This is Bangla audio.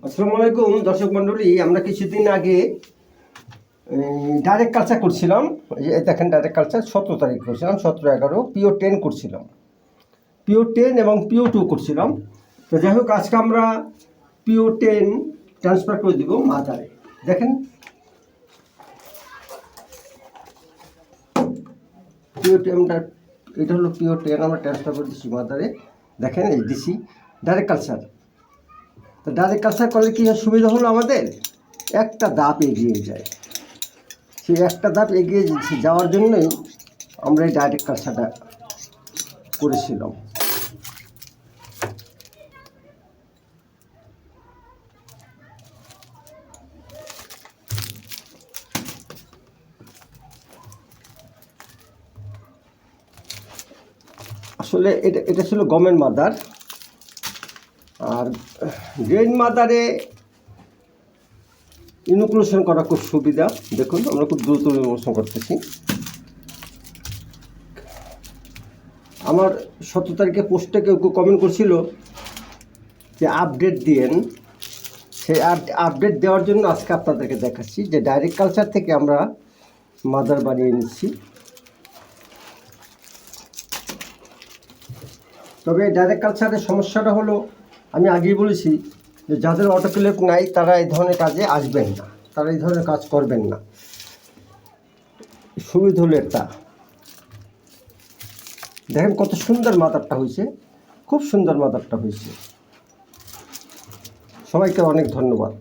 আসসালামু আলাইকুম দর্শক মণ্ডলী, আমরা কিছুদিন আগে ডাইরেক্ট কালচার করছিলাম। এই দেখেন, ডাইরেক্ট কালচার 17 তারিখ করছিলাম, 17/11 পিও 10 করছিলাম, পিও 10 এবং পিও 2 করছিলাম। তো যাই হোক, আজকে আমরা পিও 10 ট্রান্সফার করে দিব মাদারে। দেখেন, পিও 10, এটা হলো পিও 10, আমরা ট্রান্সফার করে দিচ্ছি মাদারে। দেখেন, এই দিছি ডাইরেক্ট কালচার। তো ডাইরেক্ট কালচার করলে কী সুবিধা হলো, আমাদের একটা ধাপ এগিয়ে যায়। সেই একটা ধাপ এগিয়ে যাওয়ার জন্যই আমরা এই ডাইরেক্ট কালচারটা করেছিলাম। আসলে এটা ছিল গমের মাদার। আর গ্রেন মাদারে ইনোকুলেশন করা খুব সুবিধা। দেখুন, আমরা খুব দ্রুত ইনোকুলেশন করতেছি। আমার 17 তারিখে পোস্টে কেউ কমেন্ট করছিল যে আপডেট দিয়েন। সেই আপডেট দেওয়ার জন্য আজকে আপনাদেরকে দেখাচ্ছি যে ডাইরেক্ট কালচার থেকে আমরা মাদার বানিয়ে নিচ্ছি। তবে ডাইরেক্ট কালচারের সমস্যাটা হলো, আমি আগেই বলেছি যে যাদের অটোক্লেভ নাই তারা এই ধরনের কাজে আসবেন না, তারা এই ধরনের কাজ করবেন না। সুবিধা হলো এটা। দেখেন কত সুন্দর মাদারটা হয়েছে, খুব সুন্দর মাদারটা হয়েছে। সবাইকে অনেক ধন্যবাদ।